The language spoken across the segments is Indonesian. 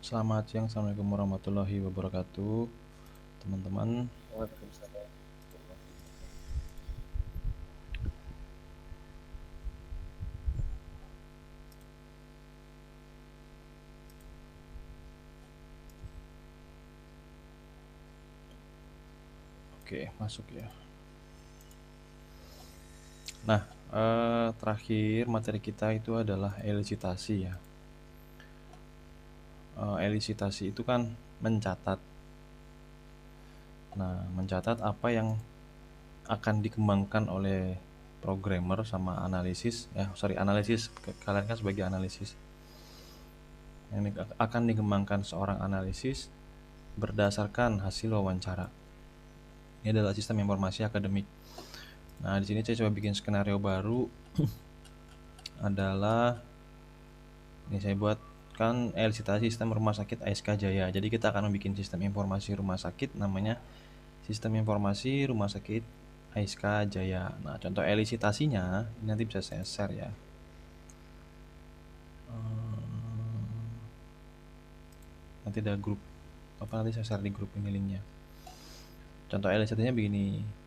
Selamat siang, Assalamualaikum warahmatullahi wabarakatuh, teman-teman. Waalaikumsalam. Oke, masuk ya. Nah, terakhir materi kita itu adalah elisitasi ya. Elisitasi itu kan mencatat. Nah, mencatat apa yang akan dikembangkan oleh programmer sama analisis ya. Analisis. Kalian kan sebagai analisis. Yang akan dikembangkan seorang analisis berdasarkan hasil wawancara. Ini adalah sistem informasi akademik. Nah, di sini saya coba bikin skenario baru adalah ini saya buatkan elisitasi sistem rumah sakit ASK Jaya. Jadi kita akan membuat sistem informasi rumah sakit namanya sistem informasi rumah sakit ASK Jaya. Nah, contoh elisitasinya ini nanti bisa saya share ya. Nanti ada grup nanti saya share di grup ini linknya. Contoh elisitasinya begini.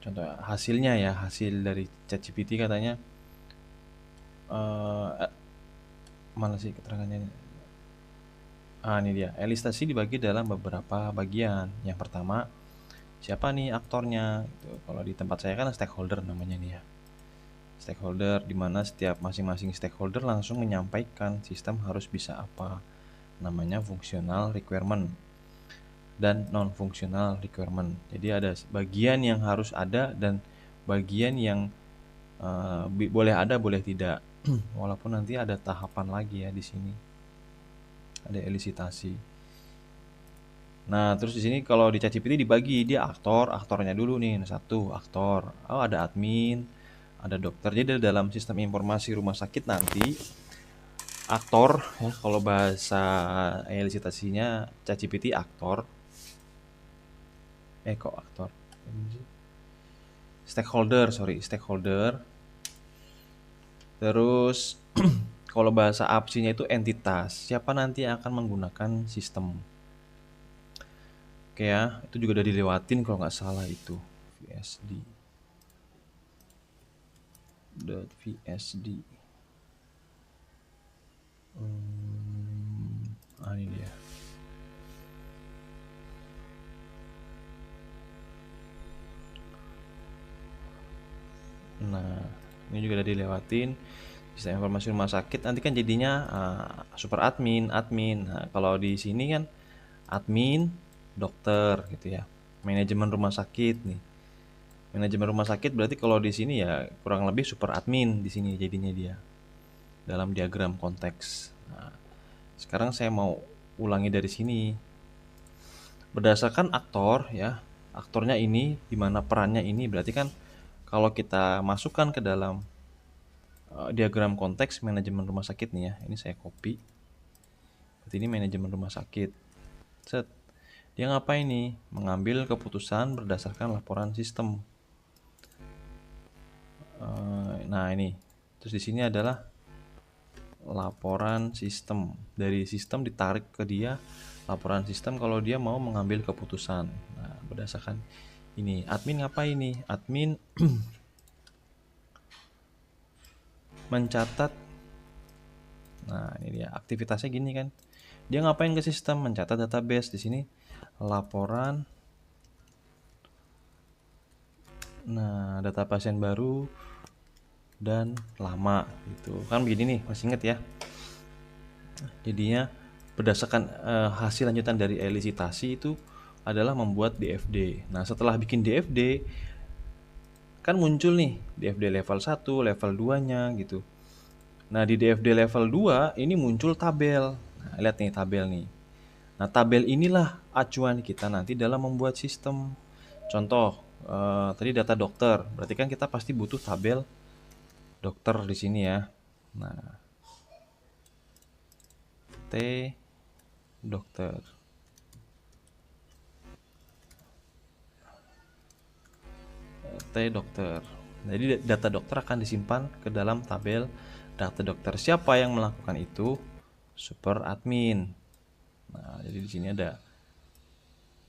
Contoh hasilnya ya, hasil dari ChatGPT katanya mana sih keterangannya? Ini dia. Elisitasi dibagi dalam beberapa bagian. Yang pertama, siapa nih aktornya? Gitu. Kalau di tempat saya kan stakeholder namanya nih ya. Stakeholder, di mana setiap masing-masing stakeholder langsung menyampaikan sistem harus bisa apa. Namanya functional requirement dan non-functional requirement. Jadi ada bagian yang harus ada dan bagian yang boleh ada, boleh tidak. Walaupun nanti ada tahapan lagi ya di sini. Ada elisitasi. Nah, terus di sini kalau di ChatGPT dibagi dia aktornya dulu nih. Satu aktor. Oh, ada admin, ada dokter. Jadi dalam sistem informasi rumah sakit nanti aktor ya kalau bahasa elisitasinya ChatGPT aktor. Kok aktor? Stakeholder. Terus kalau bahasa APSI-nya itu entitas. Siapa nanti yang akan menggunakan sistem? Oke ya, itu juga udah dilewatin kalau nggak salah itu. VSD. .vsd. Ini dia. Nah, ini juga udah dilewatin. Sistem informasi rumah sakit nanti kan jadinya super admin. Nah, kalau di sini kan admin, dokter gitu ya. Manajemen rumah sakit nih. Manajemen rumah sakit berarti kalau di sini ya kurang lebih super admin di sini jadinya dia dalam diagram konteks. Nah, sekarang saya mau ulangi dari sini. Berdasarkan aktor ya, aktornya ini di mana perannya ini berarti kan kalau kita masukkan ke dalam diagram konteks manajemen rumah sakit nih ya. Ini saya copy. Berarti ini manajemen rumah sakit. Set. Dia ngapain nih? Mengambil keputusan berdasarkan laporan sistem. Nah, ini. Terus di sini adalah laporan sistem. Dari sistem ditarik ke dia laporan sistem kalau dia mau mengambil keputusan. Nah, berdasarkan ini. Admin ngapain nih? Admin mencatat. Nah, ini dia. Aktivitasnya gini kan. Dia ngapain ke sistem? Mencatat database. Di sini laporan. Nah, data pasien baru dan lama gitu. Kan begini nih, masih inget ya. Jadinya berdasarkan hasil lanjutan dari elisitasi itu adalah membuat DFD. Nah, setelah bikin DFD kan muncul nih DFD level 1, level 2-nya gitu. Nah, di DFD level 2 ini muncul tabel. Nah, lihat nih tabel nih. Nah, tabel inilah acuan kita nanti dalam membuat sistem. Contoh, tadi data dokter. Berarti kan kita pasti butuh tabel dokter di sini ya. Nah, T dokter. T dokter. Jadi data dokter akan disimpan ke dalam tabel data dokter. Siapa yang melakukan itu? super admin. Nah, jadi di sini ada.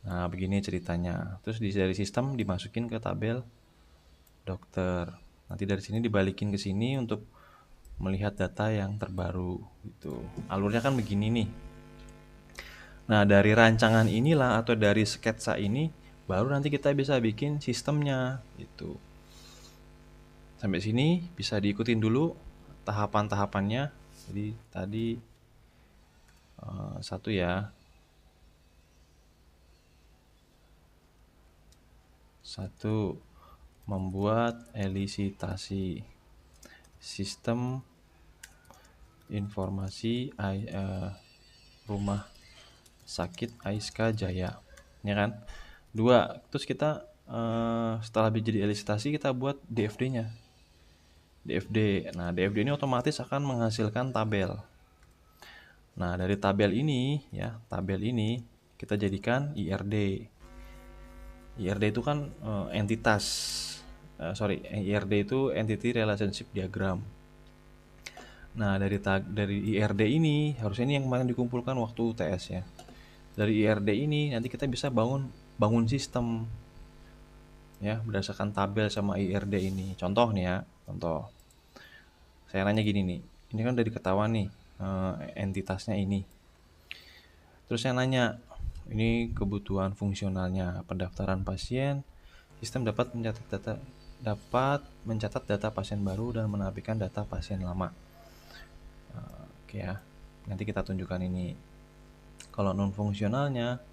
Nah, begini ceritanya. Terus dari sistem dimasukin ke tabel dokter. Nanti dari sini dibalikin ke sini untuk melihat data yang terbaru gitu. Alurnya kan begini nih. Nah, dari rancangan inilah atau dari sketsa ini baru nanti kita bisa bikin sistemnya gitu. Sampai sini bisa diikutin dulu tahapan-tahapannya. Jadi tadi satu ya. Satu, membuat elisitasi sistem informasi rumah sakit Aiska Jaya, ya kan? Dua, terus kita setelah jadi elisitasi kita buat DFD-nya. DFD. Nah, DFD ini otomatis akan menghasilkan tabel. Nah, dari tabel ini ya, tabel ini kita jadikan IRD. IRD itu kan entitas. IRD itu Entity Relationship Diagram. Nah, dari IRD ini harusnya ini yang kemarin dikumpulkan waktu UTS ya. Dari IRD ini nanti kita bisa bangun sistem ya berdasarkan tabel sama IRD ini. Contoh nih ya, contoh. Saya nanya gini nih. Ini kan udah diketahuan nih entitasnya ini. Terus saya nanya, ini kebutuhan fungsionalnya pendaftaran pasien, sistem dapat mencatat data pasien baru dan menampilkan data pasien lama. Oke ya. Nanti kita tunjukkan ini. Kalau non fungsionalnya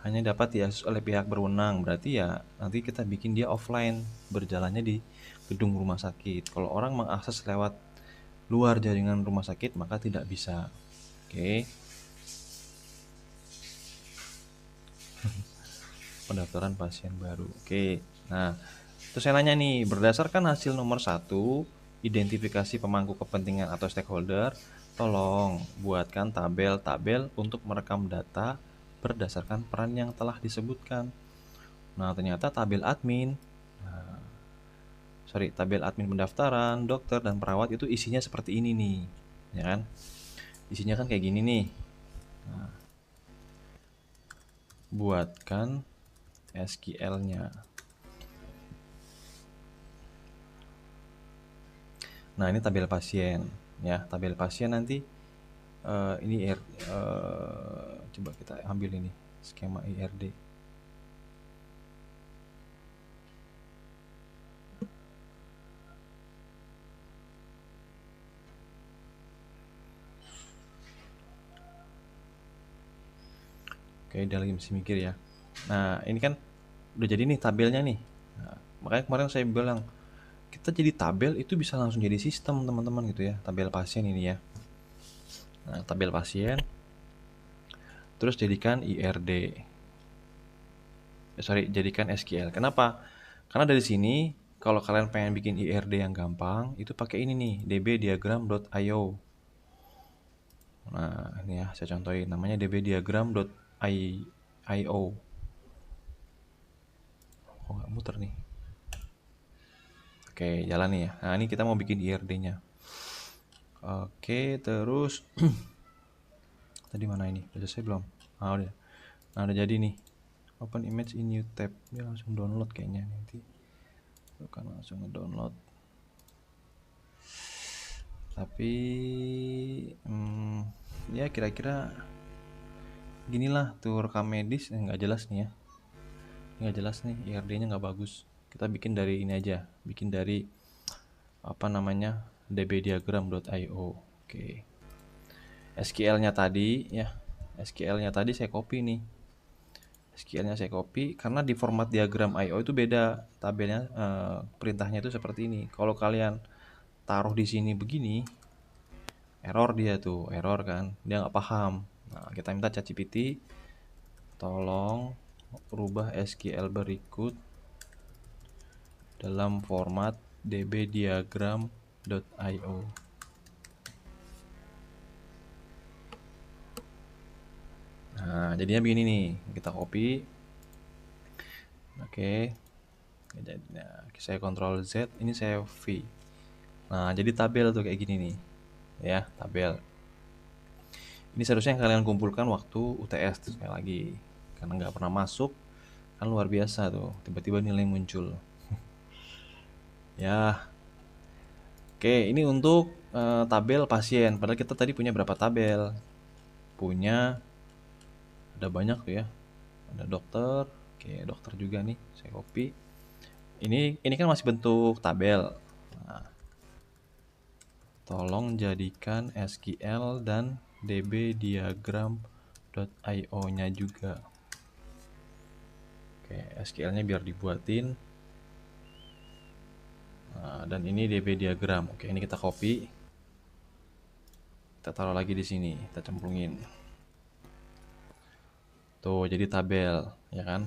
hanya dapat diakses oleh pihak berwenang, berarti ya nanti kita bikin dia offline, berjalannya di gedung rumah sakit. Kalau orang mengakses lewat luar jaringan rumah sakit maka tidak bisa. Oke. Pendaftaran pasien baru. Oke. Nah, terus saya nanya nih, berdasarkan hasil nomor 1, identifikasi pemangku kepentingan atau stakeholder, tolong buatkan tabel-tabel untuk merekam data berdasarkan peran yang telah disebutkan. Nah, ternyata tabel admin pendaftaran, dokter, dan perawat itu isinya seperti ini nih, ya kan? Isinya kan kayak gini nih. Nah, buatkan SQL-nya. Nah, ini tabel pasien, ya. Tabel pasien nanti coba kita ambil ini skema IRD. Oke, dia lagi masih mikir ya. Nah, ini kan udah jadi nih tabelnya nih. Nah, makanya kemarin saya bilang kita jadi tabel itu bisa langsung jadi sistem teman-teman gitu ya. Tabel pasien ini ya. Nah, tabel pasien terus jadikan IRD. Jadikan SQL. Kenapa? Karena dari sini kalau kalian pengen bikin IRD yang gampang, itu pakai ini nih, dbdiagram.io. Nah, ini ya saya contohin namanya dbdiagram.io. Oh, nggak muter nih. Oke, jalan nih ya. Nah, ini kita mau bikin IRD-nya. Oke, terus tadi mana ini? Udah selesai belum? Ah, udah. Nah, udah jadi nih. Open image in new tab. Dia langsung download kayaknya nanti. Bukan langsung nge-download. Tapi ya kira-kira ginilah tuh rekam medis nggak jelas nih ya. Nggak jelas nih, IRD-nya nggak bagus. Kita bikin dari ini aja. Bikin dari apa namanya? dbdiagram.io. Oke. SQL-nya tadi ya. SQL-nya tadi saya copy nih. SQL-nya saya copy karena di format diagram IO itu beda tabelnya, perintahnya itu seperti ini. Kalau kalian taruh di sini begini, error dia tuh, error kan, dia nggak paham. Nah, kita minta ChatGPT, tolong rubah SQL berikut dalam format dbdiagram.io. Nah, jadinya begini nih, kita copy. Oke. Nah, saya Ctrl Z, ini saya V. Nah, jadi tabel tuh kayak gini nih. Ya, tabel. Ini seharusnya yang kalian kumpulkan waktu UTS sekali lagi, karena nggak pernah masuk kan luar biasa tuh, tiba-tiba nilai muncul. Ya, oke, ini untuk tabel pasien. Padahal kita tadi punya berapa tabel? Punya ada banyak tuh ya. Ada dokter, oke dokter juga nih, saya copy. Ini kan masih bentuk tabel. Nah, tolong jadikan SQL dan dbdiagram.io-nya juga. Oke, SQL-nya biar dibuatin. Nah, dan ini db diagram. Oke, ini kita copy. Kita taruh lagi di sini, kita cemplungin. Tuh, jadi tabel, ya kan?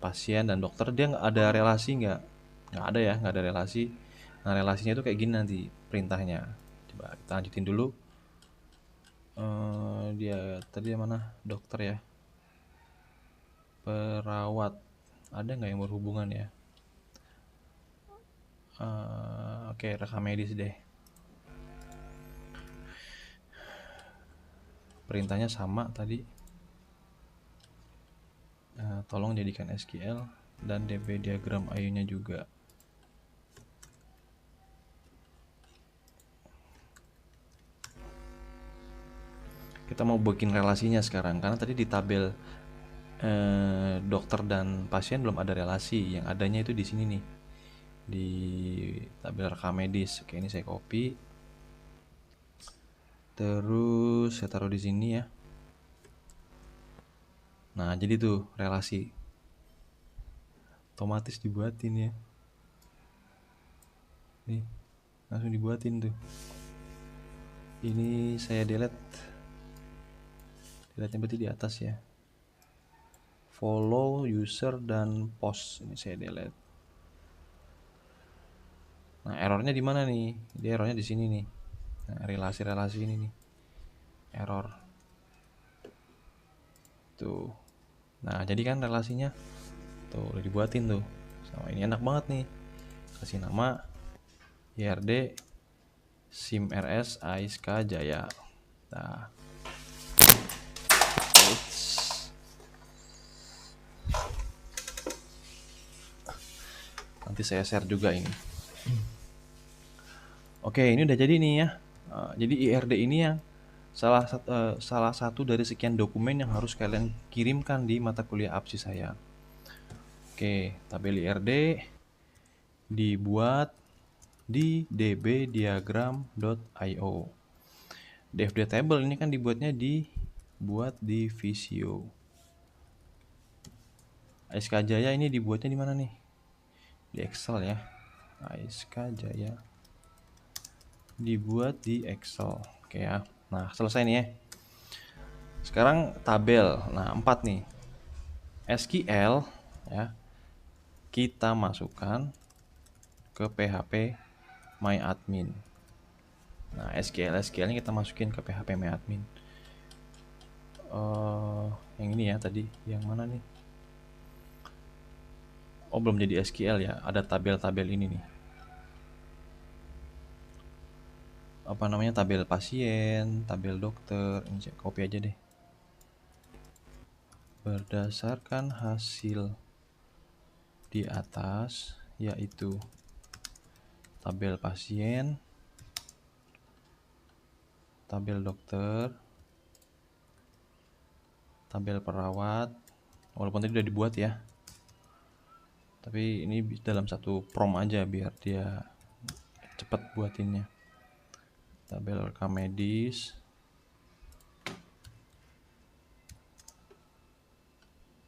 Pasien dan dokter dia nggak ada relasi nggak ada ya, nggak ada relasi. Nah, relasinya itu kayak gini nanti perintahnya. Coba kita lanjutin dulu. Dia tadi yang mana? Dokter ya. Perawat. Ada nggak yang berhubungan ya? Oke, rekam medis deh. Perintahnya sama tadi. Tolong jadikan SQL dan db diagram IO-nya juga. Kita mau bikin relasinya sekarang karena tadi di tabel dokter dan pasien belum ada relasi. Yang adanya itu di sini nih, di tabel rekam medis. Oke, ini saya copy. Terus saya taruh di sini ya. Nah, jadi tuh relasi otomatis dibuatin ya. Nih, langsung dibuatin tuh. Ini saya delete. Delete-nya berarti di atas ya. Follow, user, dan post. Ini saya delete. Nah, errornya di mana nih? Dia errornya di sini nih. Nah, relasi-relasi ini nih. Error. Tuh. Nah, jadi kan relasinya tuh udah dibuatin tuh. Sama ini enak banget nih. Kasih nama IRD SIM RS AISK Jaya. Nah, nanti saya share juga ini. Oke, ini udah jadi nih ya. Jadi IRD ini yang salah satu dari sekian dokumen yang harus kalian kirimkan di mata kuliah APSI saya. Oke, tabel IRD dibuat di dbdiagram.io. DFD table ini kan dibuat di Visio. AISK Jaya ini dibuatnya di mana nih? Di Excel ya. AISK Jaya dibuat di Excel. Oke ya. Nah, selesai nih ya. Sekarang tabel. Nah, 4 nih. SQL ya. Kita masukkan ke PHP MyAdmin. Nah, SQL-nya kita masukin ke PHP MyAdmin. Yang ini ya tadi. Yang mana nih? Oh, belum jadi SQL ya. Ada tabel-tabel ini nih. Apa namanya? Tabel pasien, tabel dokter. Ini copy aja deh. Berdasarkan hasil di atas, yaitu tabel pasien, tabel dokter, tabel perawat. Walaupun tadi udah dibuat ya, tapi ini dalam satu prom aja biar dia cepet buatinnya. Tabel rekam medis,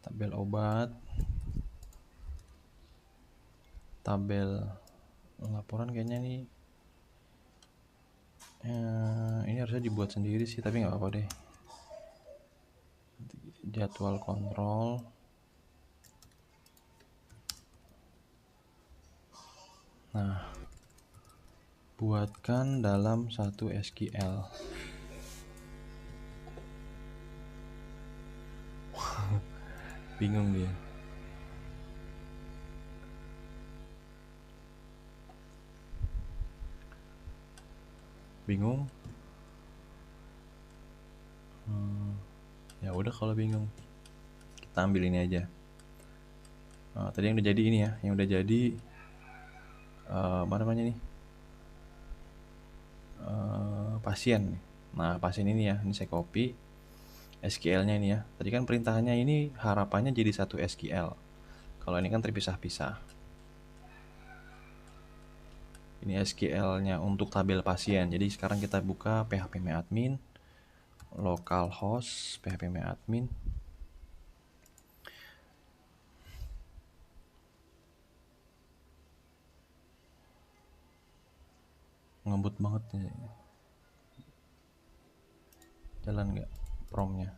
tabel obat, tabel laporan kayaknya nih. Ini harusnya dibuat sendiri sih, tapi nggak apa-apa deh. Jadwal kontrol. Nah, buatkan dalam satu SQL. Bingung dia. Bingung? Ya udah kalau bingung kita ambil ini aja. Tadi yang udah jadi ini ya, yang udah jadi apa namanya nih, pasien. Nah pasien ini ya, ini saya copy SQL-nya ini ya. Tadi kan perintahnya ini harapannya jadi satu SQL. Kalau ini kan terpisah-pisah. Ini SQL-nya untuk tabel pasien. Jadi sekarang kita buka PHP admin, localhost PHP admin. Ngebut banget nih. Jalan nggak promnya?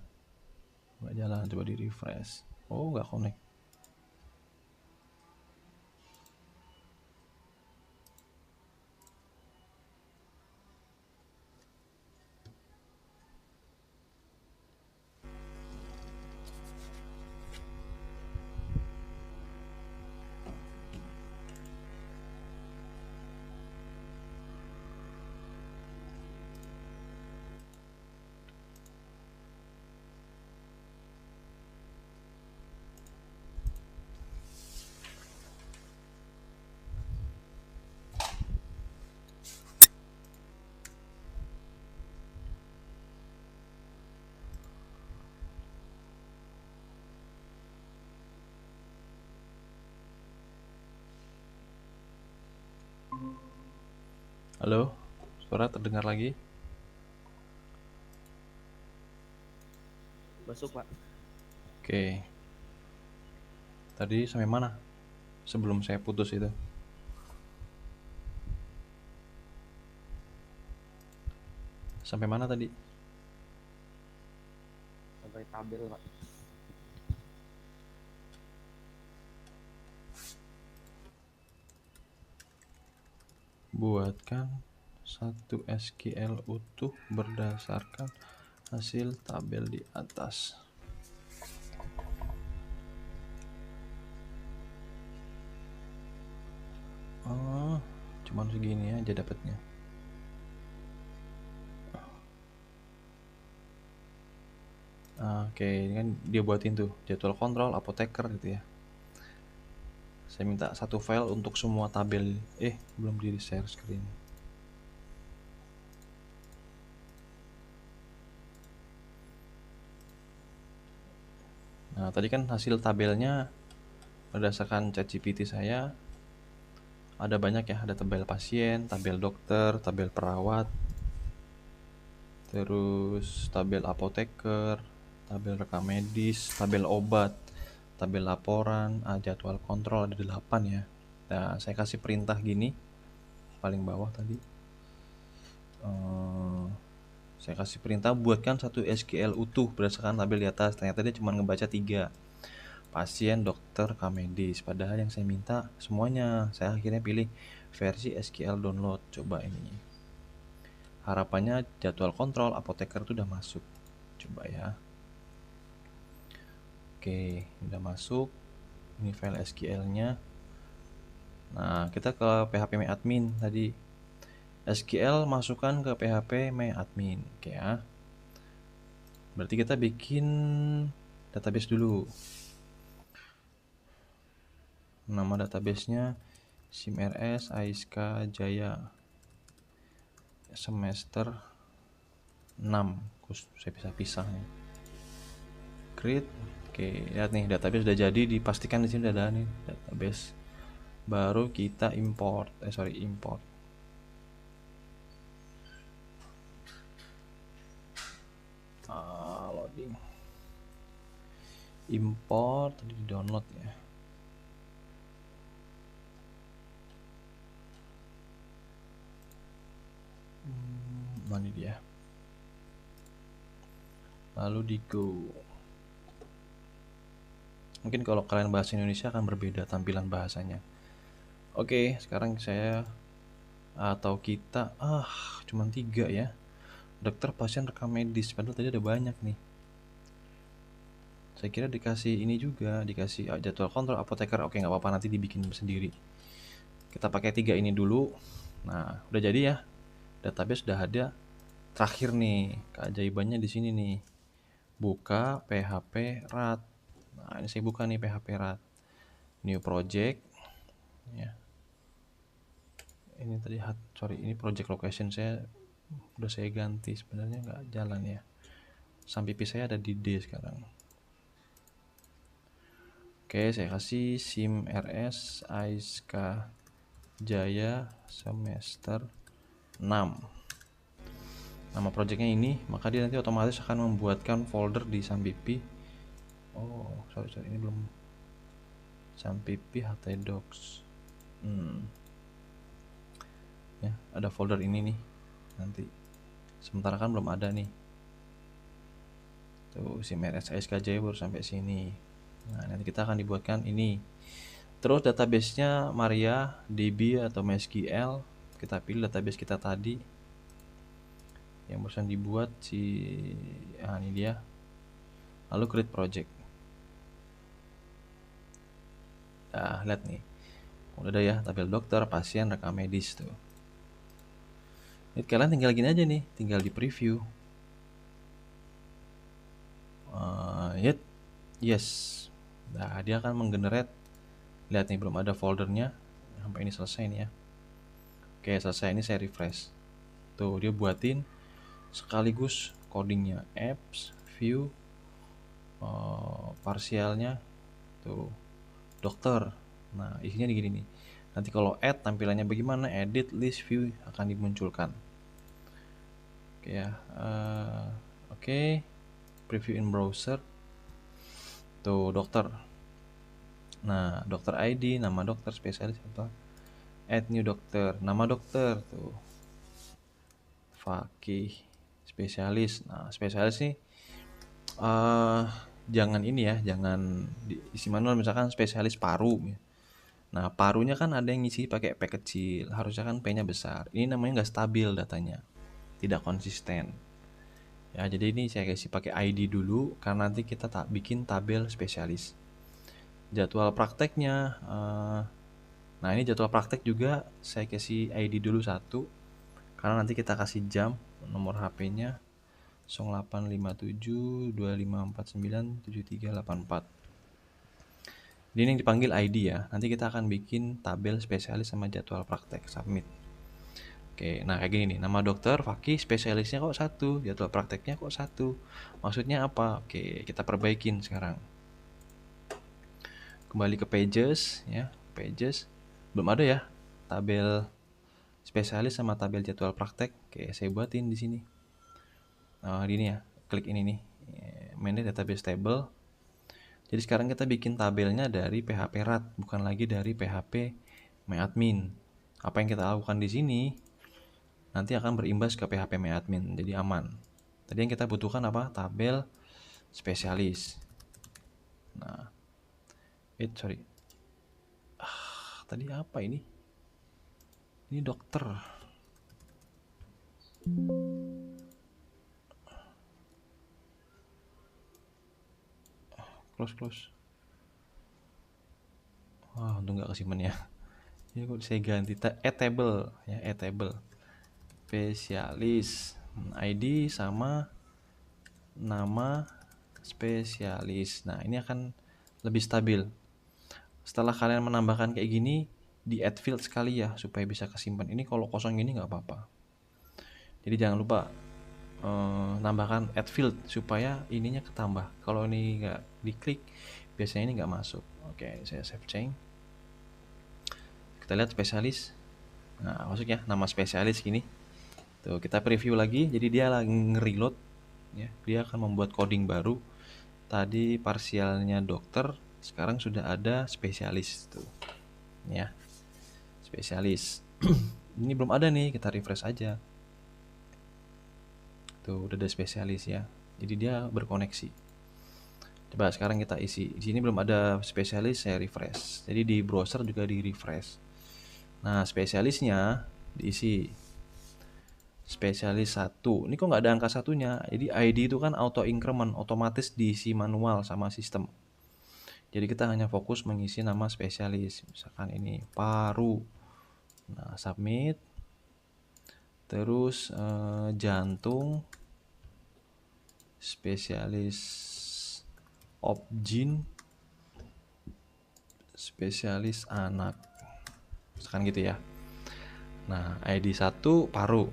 Nggak jalan, coba di refresh. Oh nggak connect. Halo, suara terdengar lagi? Masuk, Pak. Oke, tadi sampai mana? Sebelum saya putus itu. Sampai mana tadi? Sampai tabel, Pak. Buatkan satu SQL utuh berdasarkan hasil tabel di atas. Oh, cuman segini aja dapatnya. Oke, ini kan dia buatin tuh jadwal kontrol apoteker gitu ya. Saya minta satu file untuk semua tabel. Belum di share screen. Nah, tadi kan hasil tabelnya berdasarkan ChatGPT saya ada banyak ya, ada tabel pasien, tabel dokter, tabel perawat, terus tabel apoteker, tabel rekam medis, tabel obat, tabel laporan, jadwal kontrol ada 8 ya. Nah, saya kasih perintah gini, paling bawah tadi. Saya kasih perintah buatkan satu SQL utuh berdasarkan tabel di atas. Ternyata dia cuma ngebaca 3. Pasien, dokter, rekam medis. Padahal yang saya minta semuanya. Saya akhirnya pilih versi SQL download. Coba ini. Harapannya jadwal kontrol apoteker itu udah masuk. Coba ya. Oke, udah masuk. Ini file SQL-nya. Nah, kita ke PHP admin tadi. SQL masukkan ke PHP admin. Oke ya. Berarti kita bikin database dulu. Nama databasenya SIMRS Aiska Jaya semester 6. Saya pisah-pisah nih. Create. Oke, lihat nih database udah jadi, dipastikan di sini udah ada nih database. Baru kita import. Import. Loading. Import tadi di download ya. Mana dia? Lalu di go. Mungkin kalau kalian bahasa Indonesia akan berbeda tampilan bahasanya. Oke, sekarang saya atau kita cuman 3 ya. Dokter, pasien, rekam medis. Padahal tadi ada banyak nih. Saya kira dikasih ini juga, dikasih jadwal kontrol apoteker. Oke, nggak apa-apa, nanti dibikin sendiri. Kita pakai 3 ini dulu. Nah, udah jadi ya. Database udah ada. Terakhir nih, keajaibannya di sini nih. buka PHP RAT. Nah, ini saya buka nih PHP RAT. New project. Ya. Ini tadi ini project location saya udah saya ganti, sebenarnya nggak jalan ya. Sampai saya ada di D sekarang. Oke, saya kasih SIM RS AISKA Jaya semester 6. Nama projectnya ini, maka dia nanti otomatis akan membuatkan folder di Sampipi. Oh, sorry, ini belum. Sampipi htdocs. Ya, ada folder ini nih nanti. Sementara kan belum ada nih. Tuh, SIM RS AISKA Jaya baru sampai sini. Nah, nanti kita akan dibuatkan ini. Terus database-nya MariaDB atau MySQL. Kita pilih database kita tadi yang barusan dibuat ini dia. Lalu create project. Nah, lihat nih. Udah ada ya, tabel dokter, pasien, rekam medis tuh. Ini kalian tinggal gini aja nih, tinggal di preview. Yes. Nah, dia akan menggenerate. Lihat nih, belum ada foldernya. Sampai ini selesai nih ya. Oke, selesai. Ini saya refresh. Tuh, dia buatin sekaligus codingnya, apps, view, parsialnya, tuh, dokter. Nah, isinya gini nih. Nanti kalau add tampilannya bagaimana, edit, list, view akan dimunculkan. Oke ya. Oke. Preview in browser. Tuh, dokter. Nah, dokter ID, nama dokter, spesialis apa? Add new dokter, nama dokter tuh. Fakih, spesialis. Nah, spesialis nih jangan ini ya, jangan diisi manual, misalkan spesialis paru. Nah, parunya kan ada yang ngisi pakai P kecil, harusnya kan P-nya besar. Ini namanya nggak stabil datanya, tidak konsisten. Ya, jadi ini saya kasih pakai ID dulu, karena nanti kita bikin tabel spesialis. Jadwal prakteknya, nah ini jadwal praktek juga saya kasih ID dulu 1, karena nanti kita kasih jam, nomor HP-nya 085725497384. Ini yang dipanggil ID ya. Nanti kita akan bikin tabel spesialis sama jadwal praktek, submit. Oke, nah kayak gini nih. Nama dokter Fakih, spesialisnya kok 1, jadwal prakteknya kok 1. Maksudnya apa? Oke, kita perbaikin sekarang. Kembali ke pages ya, pages. Belum ada ya tabel spesialis sama tabel jadwal praktek. Oke, saya buatin di sini. Ini ya, klik ini nih, manage database table. Jadi sekarang kita bikin tabelnya dari PHP RAT, bukan lagi dari PHP MyAdmin. Apa yang kita lakukan di sini nanti akan berimbas ke PHP MyAdmin, jadi aman. Tadi yang kita butuhkan apa? Tabel spesialis. Nah, sorry. Tadi apa ini? Ini dokter. Close. Wah, untung nggak kesimpan ya. Ini kok saya ganti table ya, table spesialis, ID sama nama spesialis. Nah, ini akan lebih stabil. Setelah kalian menambahkan kayak gini, di add field sekali ya, supaya bisa kesimpan. Ini kalau kosong gini nggak apa-apa. Jadi jangan lupa nambahkan add field supaya ininya ketambah. Kalau ini nggak diklik, biasanya ini nggak masuk. Oke, saya save change. Kita lihat spesialis. Nah, masuk ya, nama spesialis gini. Tuh, kita preview lagi. Jadi dia lagi nge-reload ya. Dia akan membuat coding baru. Tadi parsialnya dokter, sekarang sudah ada spesialis tuh. Ya. Spesialis. Ini belum ada nih, kita refresh aja. Tuh, udah ada spesialis ya. Jadi dia berkoneksi. Coba sekarang kita isi. Di sini belum ada spesialis, saya refresh. Jadi di browser juga di refresh. Nah, spesialisnya diisi. Spesialis 1. Ini kok nggak ada angka satunya? Jadi ID itu kan auto increment, otomatis diisi manual sama sistem. Jadi kita hanya fokus mengisi nama spesialis. Misalkan ini paru. Nah, submit. Terus jantung. spesialis obgyn, spesialis anak, misalkan gitu ya. Nah, ID 1 paru.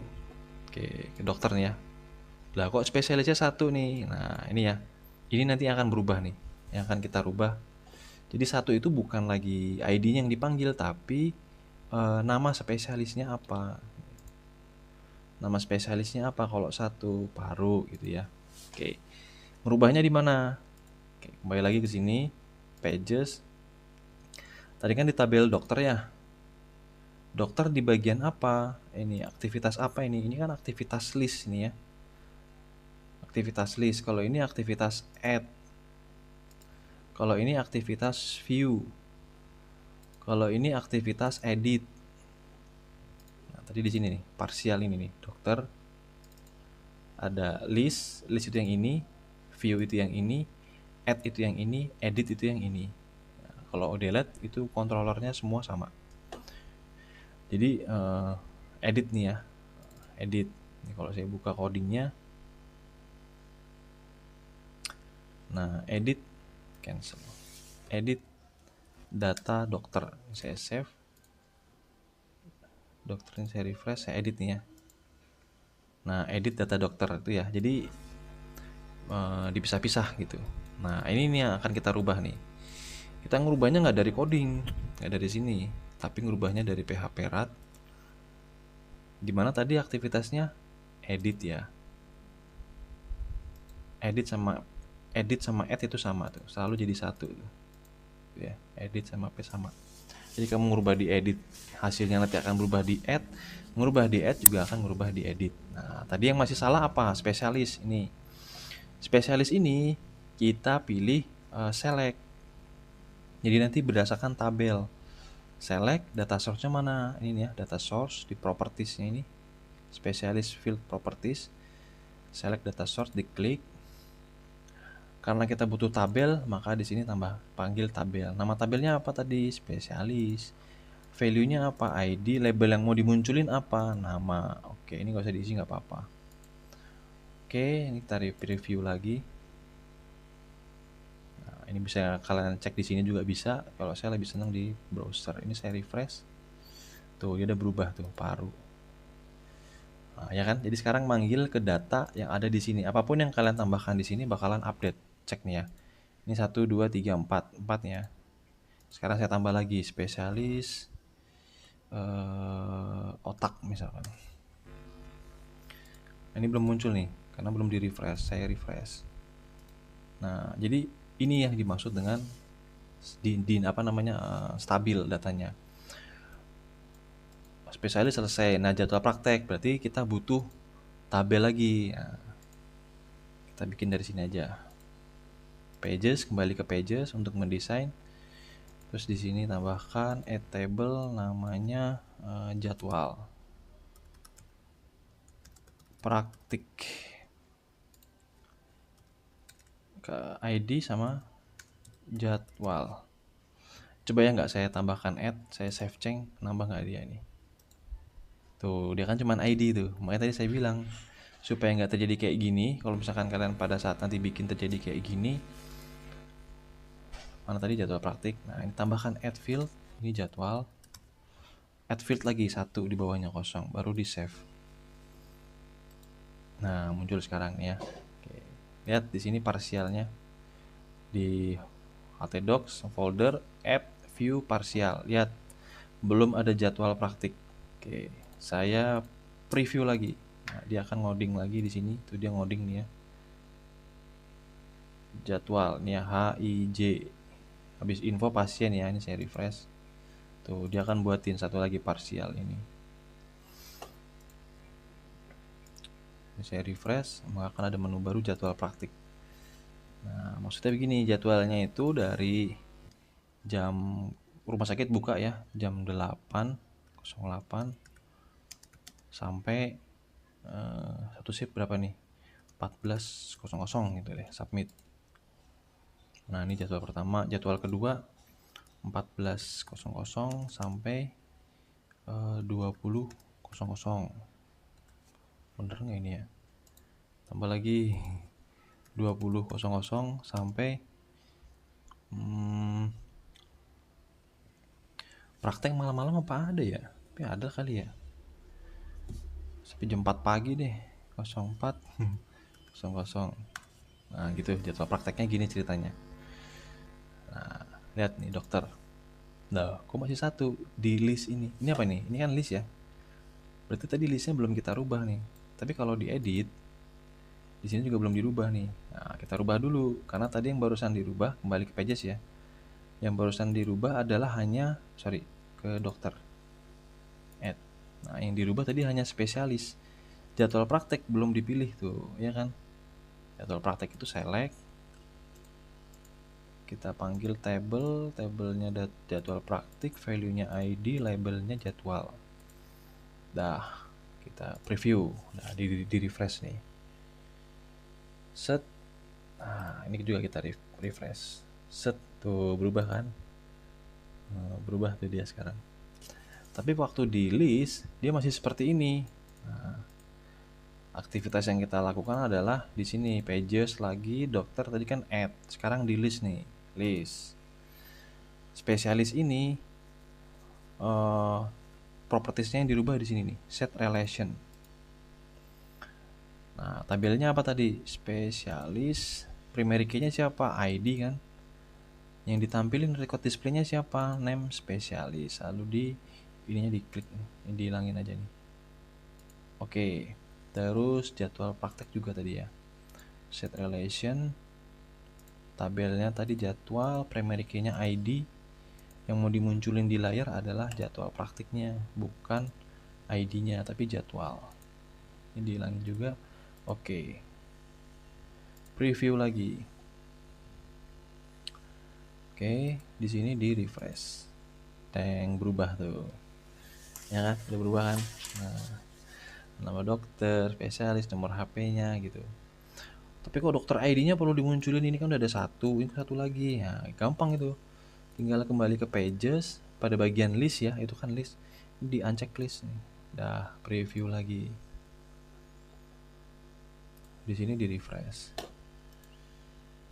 Oke, ke dokter nih ya. Lah kok spesialisnya 1 nih. Nah, ini ya. Ini nanti akan berubah nih. Yang akan kita rubah. Jadi 1 itu bukan lagi ID-nya yang dipanggil, tapi nama spesialisnya apa. Nama spesialisnya apa kalau 1 paru gitu ya. Oke. Merubahnya di mana? Oke, kembali lagi ke sini. Pages. Tadi kan di tabel dokter ya. Dokter di bagian apa? Ini aktivitas apa ini? Ini kan aktivitas list ini ya. Aktivitas list. Kalau ini aktivitas add. Kalau ini aktivitas view. Kalau ini aktivitas edit. Nah, tadi di sini nih, parsial ini nih, dokter. Ada list itu yang ini, view itu yang ini, add itu yang ini, edit itu yang ini. Nah, kalau delete itu kontrolernya semua sama. Jadi edit nih ya, edit. Ini kalau saya buka codingnya, nah edit, cancel, edit data dokter, saya save, dokter ini saya refresh, saya edit nih ya. Nah, edit data dokter itu ya, jadi dipisah-pisah gitu. Nah, ini nih yang akan kita rubah nih. Kita ngerubahnya nggak dari coding, nggak dari sini, tapi ngerubahnya dari PHP Rat. Dimana tadi aktivitasnya edit ya. Edit sama add itu sama tuh, selalu jadi satu tuh. Ya, edit sama P sama. Jadi kamu ngerubah di edit, hasilnya nanti akan berubah di add, ngerubah di add juga akan ngerubah di edit. Nah, tadi yang masih salah apa? Spesialis ini. Spesialis ini kita pilih select. Jadi nanti berdasarkan tabel. Select data source-nya mana? Ini nih ya, data source di properties-nya ini. Spesialis field properties. Select data source, diklik. Karena kita butuh tabel, maka di sini tambah panggil tabel. Nama tabelnya apa tadi? Spesialis. Value-nya apa? ID. Label yang mau dimunculin apa? Nama. Oke, ini nggak usah diisi, nggak apa-apa. Oke, ini kita review lagi. Nah, ini bisa kalian cek di sini juga bisa. Kalau saya lebih senang di browser. Ini saya refresh. Tuh, dia udah berubah tuh, paru. Nah, ya kan? Jadi sekarang manggil ke data yang ada di sini. Apapun yang kalian tambahkan di sini bakalan update. Cek nih ya. Ini 1 2 3 4. 4 ya. Sekarang saya tambah lagi spesialis otak misalkan. Ini belum muncul nih karena belum di refresh. Saya refresh. Nah, jadi ini yang dimaksud dengan stabil datanya. Spesialis selesai. Nah, jadwal praktek berarti kita butuh tabel lagi. Nah, kita bikin dari sini aja. Pages, kembali ke pages untuk mendesain. Terus di sini tambahkan add table namanya jadwal praktik ke ID sama jadwal. Coba ya nggak saya tambahkan add, saya save change, nambah nggak dia ini? Tuh, dia kan cuman ID tuh. Makanya tadi saya bilang supaya nggak terjadi kayak gini. Kalau misalkan kalian pada saat nanti bikin terjadi kayak gini, mana tadi jadwal praktik. Nah, ini tambahkan add field, ini jadwal. Add field lagi satu di bawahnya kosong, baru di save. Nah, muncul sekarang ya. Oke. Lihat di sini parsialnya di htdocs folder add view parsial. Lihat belum ada jadwal praktik. Oke, saya preview lagi. Nah, dia akan ngoding lagi di sini. Tuh dia ngoding nih ya. Jadwal nih ya HIJ. Habis info pasien ya, ini saya refresh. Tuh, dia akan buatin satu lagi parsial ini. Ini saya refresh, maka akan ada menu baru jadwal praktik. Nah, maksudnya begini, jadwalnya itu dari jam rumah sakit buka ya, jam 8.08 sampai satu shift berapa nih? 14.00 gitu deh, submit. Nah, ini jadwal pertama, jadwal kedua 14.00 sampai 20.00. Bener nggak ini ya? Tambah lagi 20.00 sampai praktek malam-malam apa ada ya? Tapi ada kali ya. Sampai jam 4 pagi deh. 04 00. Nah, gitu jadwal prakteknya gini ceritanya. Nah, lihat nih dokter. Nah, kok masih satu di list ini? Ini apa nih? Ini kan list ya. Berarti tadi listnya belum kita rubah nih. Tapi kalau diedit, di sini juga belum dirubah nih. Nah, kita rubah dulu karena tadi yang barusan dirubah kembali ke pages ya. Yang barusan dirubah adalah hanya ke dokter. Add. Nah, yang dirubah tadi hanya spesialis. Jadwal praktek belum dipilih tuh, ya kan? Jadwal praktek itu select. Kita panggil table, tabelnya jadwal praktik, value-nya ID, labelnya jadwal. Dah, kita preview. Nah, di refresh nih. Set. Nah, ini juga kita refresh. Set, tuh berubah kan? Nah, berubah tuh dia sekarang. Tapi waktu di list, dia masih seperti ini. Nah, aktivitas yang kita lakukan adalah di sini pages lagi, dokter tadi kan add. Sekarang di list nih, list. Spesialis ini propertiesnya yang dirubah di sini nih, set relation. Nah, tabelnya apa tadi? Spesialis, primary key-nya siapa? ID kan. Yang ditampilin record display-nya siapa? Name spesialis. Lalu di ininya diklik nih. Ini dihilangin aja nih. Oke. Terus jadwal praktek juga tadi ya. Set relation. Tabelnya tadi jadwal, primary key-nya ID. Yang mau dimunculin di layar adalah jadwal praktiknya, bukan ID-nya, tapi jadwal. Ini dihilangin juga. Oke. Preview lagi. Oke, di sini di refresh. Teng berubah tuh. Ya kan? Udah berubah kan? Nah, nama dokter, spesialis, nomor HP-nya gitu. Tapi kok dokter ID-nya perlu dimunculin, ini kan udah ada satu, ini satu lagi. Nah, gampang itu. Tinggal kembali ke pages pada bagian list ya, itu kan list. Ini di uncheck list nih. Dah preview lagi. Di sini di refresh.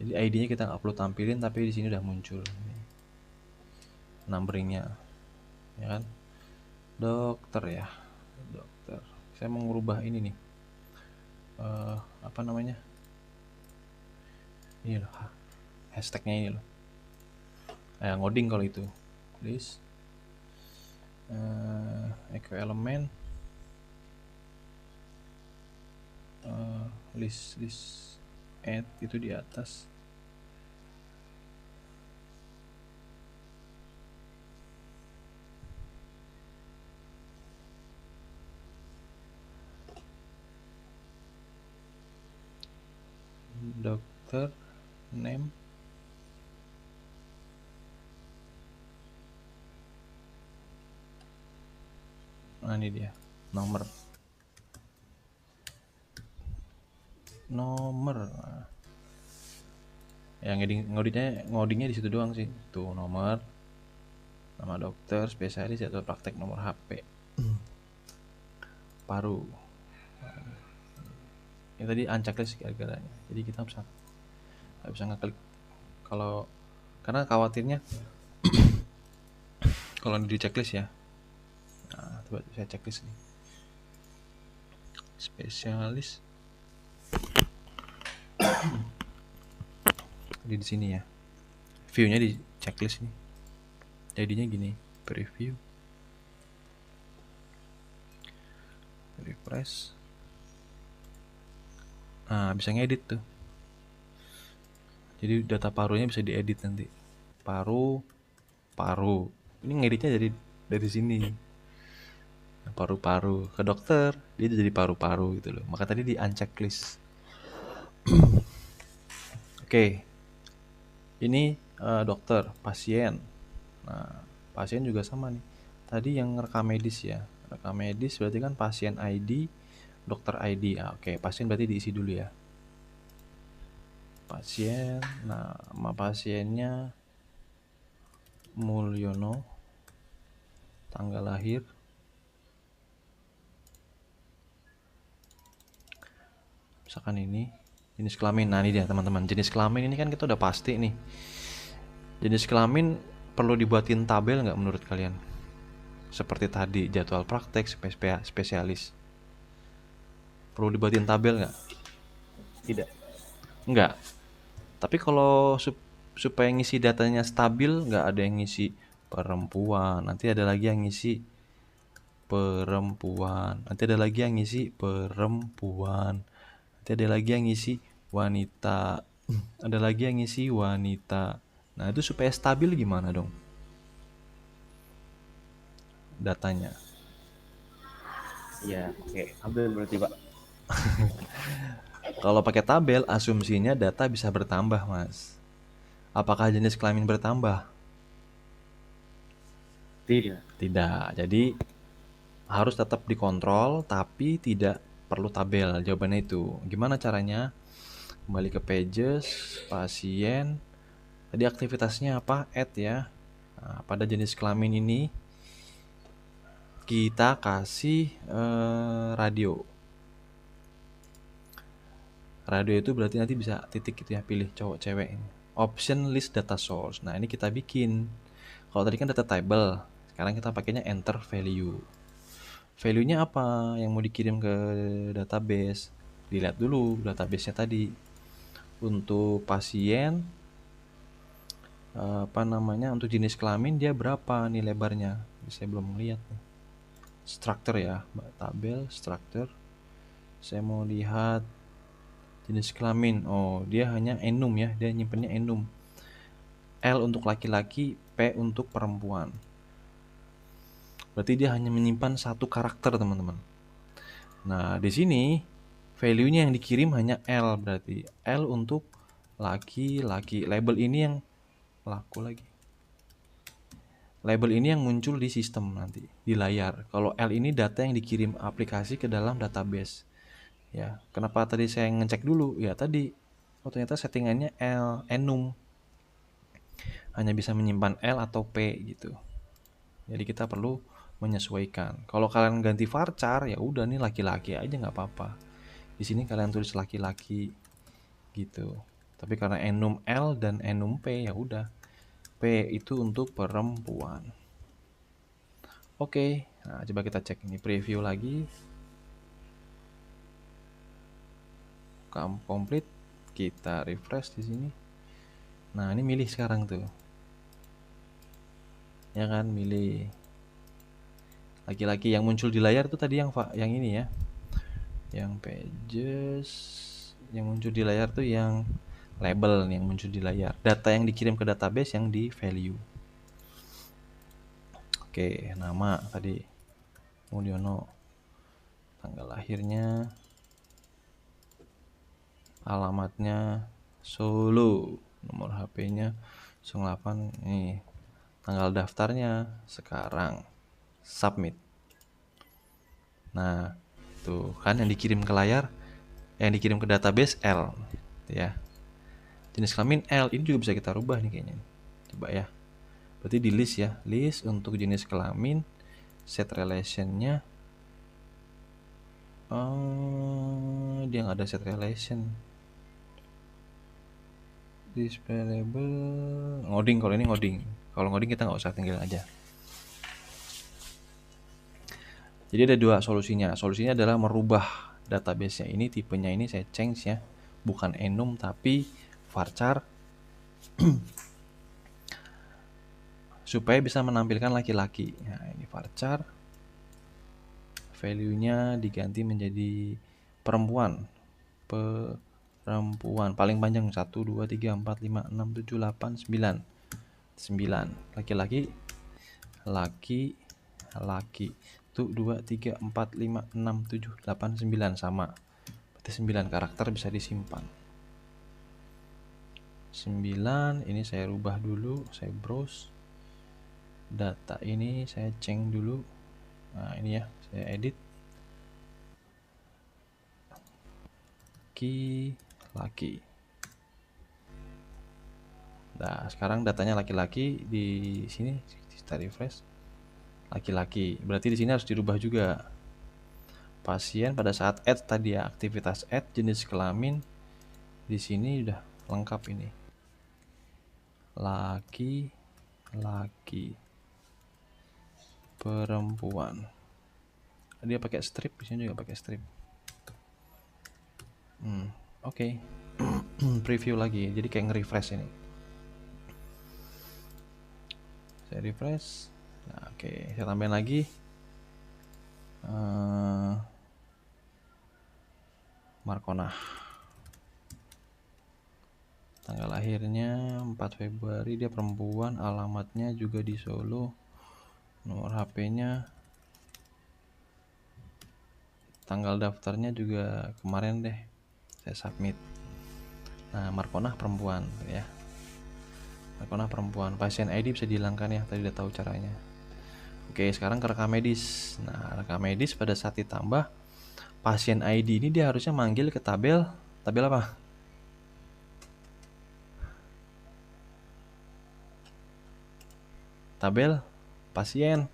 Jadi ID-nya kita nggak perlu tampilin, tapi di sini udah muncul numberingnya, ya kan? Dokter ya, dokter. Saya mau merubah ini nih. Apa namanya? Ini loh, hashtagnya ini loh. Ngoding kalau itu. List. Echo element. List add itu di atas. Dokter name. Nah, ini dia nomor. Yang ngodingnya di situ doang sih. Tuh nomor, nama dokter, spesialis atau praktek, nomor HP, paru. Ini tadi unchecklist gara-garanya. Jadi kita nggak bisa ngeklik kalau karena khawatirnya kalau di checklist ya. Nah, coba saya checklist nih. Spesialis. Jadi di sini ya. View-nya di checklist nih. Jadinya gini, preview. Refresh. Nah, bisa ngedit tuh. Jadi data parunya bisa diedit nanti. Paru. Ini ngeditnya dari sini. Paru-paru ke dokter, dia jadi paru-paru gitu loh. Maka tadi di uncheck list. Oke. Ini dokter, pasien. Nah, pasien juga sama nih. Tadi yang rekam medis ya. Rekam medis berarti kan pasien ID, dokter ID. Oke, pasien berarti diisi dulu ya. Pasien, nama pasiennya Mulyono, tanggal lahir, misalkan ini Jenis kelamin. Nah, ini dia teman-teman. Jenis kelamin ini kan kita udah pasti nih. Jenis kelamin perlu dibuatin tabel nggak menurut kalian? Seperti tadi, jadwal praktek, spesialis. Perlu dibuatin tabel nggak? Tidak. Nggak. Tapi kalau supaya ngisi datanya stabil, nggak ada yang ngisi perempuan. Nanti ada lagi yang ngisi perempuan. Nanti ada lagi yang ngisi perempuan. Nanti ada lagi yang ngisi wanita. Ada lagi yang ngisi wanita. Nah, itu supaya stabil gimana dong datanya? Ya, oke. Ambil berarti, Pak. Kalau pakai tabel, asumsinya data bisa bertambah, Mas. Apakah jenis kelamin bertambah? Tidak. Tidak. Jadi harus tetap dikontrol, tapi tidak perlu tabel. Jawabannya itu. Gimana caranya? Kembali ke pages, pasien. Tadi aktivitasnya apa? Add ya. Nah, pada jenis kelamin ini kita kasih radio. Radio itu berarti nanti bisa titik gitu ya, pilih cowok cewek ini. Option list data source. Nah, ini kita bikin. Kalau tadi kan data table, sekarang kita pakainya enter value. Value-nya apa yang mau dikirim ke database? Dilihat dulu database-nya tadi. Untuk pasien apa namanya, untuk jenis kelamin dia berapa nih lebarnya? Saya belum lihat nih. Structure ya, tabel structure. Saya mau lihat jenis kelamin. Oh, dia hanya enum ya, dia nyimpennya enum. L untuk laki-laki, P untuk perempuan. Berarti dia hanya menyimpan satu karakter, teman-teman. Nah, di sini value-nya yang dikirim hanya L, berarti L untuk laki-laki. Label ini yang laku lagi. Label ini yang muncul di sistem nanti di layar. Kalau L ini data yang dikirim aplikasi ke dalam database. Ya, kenapa tadi saya ngecek dulu? Ya tadi, oh ternyata settingannya L, enum. Hanya bisa menyimpan L atau P gitu. Jadi kita perlu menyesuaikan. Kalau kalian ganti varchar, ya udah nih laki-laki aja nggak apa-apa. Di sini kalian tulis laki-laki gitu. Tapi karena enum L dan enum P, ya udah. P itu untuk perempuan. Oke, nah coba kita cek ini preview lagi. Komplit. Kita refresh di sini. Nah, ini milih sekarang tuh. Ya kan, milih laki-laki yang muncul di layar tuh tadi yang ini ya. Yang pages yang muncul di layar tuh yang label nih yang muncul di layar. Data yang dikirim ke database yang di value. Oke, nama tadi Mulyono. Tanggal lahirnya, alamatnya Solo, nomor HP-nya 08 nih. Tanggal daftarnya sekarang. Submit. Nah, tuh kan yang dikirim ke layar, yang dikirim ke database L ya. Jenis kelamin L ini juga bisa kita rubah nih kayaknya. Coba ya. Berarti di list ya, list untuk jenis kelamin, set relationnya. Dia nggak ada set relation. Display label ngoding, kalau ini ngoding. Kalau ngoding kita nggak usah, tinggal aja. Jadi ada dua solusinya. Solusinya adalah merubah database-nya ini, tipenya ini saya change ya. Bukan enum tapi varchar supaya bisa menampilkan laki-laki. Nah, ini varchar. Value-nya diganti menjadi perempuan. Perempuan paling panjang 1 2 3 4 5 6 7 8 9. 9. Laki-laki laki 1 2 3 4 5 6 7 8 9 sama. Berarti 9 karakter bisa disimpan. 9 ini saya rubah dulu, saya browse. Data ini saya change dulu. Nah, ini ya, saya edit. Laki. Nah, sekarang datanya laki-laki di sini kita refresh. Laki-laki. Berarti di sini harus dirubah juga. Pasien pada saat add tadi ya, aktivitas add jenis kelamin Di sini udah lengkap ini. Laki, perempuan. Dia pakai strip, di sini juga pakai strip. Oke. Preview lagi, jadi kayak nge-refresh ini. Saya refresh. Nah, oke, saya tambahin lagi. Markonah. Tanggal lahirnya 4 Februari, dia perempuan, alamatnya juga di Solo. Nomor HP-nya, tanggal daftarnya juga kemarin deh. Saya submit. Nah, Markonah perempuan ya. Markonah perempuan. Pasien ID bisa dihilangkan ya, tadi udah tahu caranya. Oke, sekarang ke rekam medis. Nah, rekam medis pada saat ditambah pasien ID ini dia harusnya manggil ke tabel apa? Tabel pasien.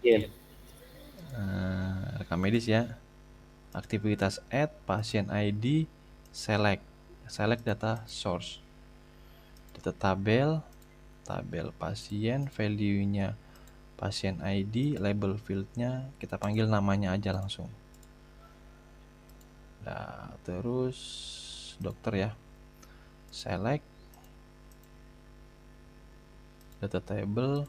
Iya. Rekam medis ya. Aktivitas add pasien ID select data source. Data tabel pasien, value-nya pasien ID, label field-nya kita panggil namanya aja langsung. Nah, terus dokter ya. Select data table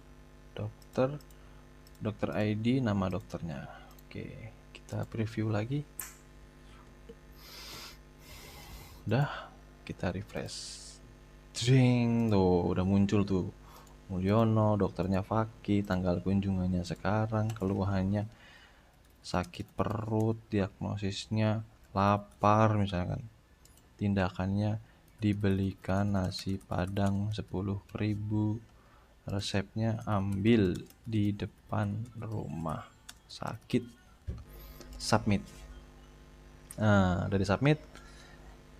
dokter ID, nama dokternya. Oke, kita preview lagi. Udah, kita refresh. Jring, tuh udah muncul tuh. Mulyono, dokternya Fakih, tanggal kunjungannya sekarang, keluhannya sakit perut, diagnosisnya lapar misalkan. Tindakannya dibelikan nasi padang 10.000, resepnya ambil di depan rumah sakit. Submit. Nah, dari submit,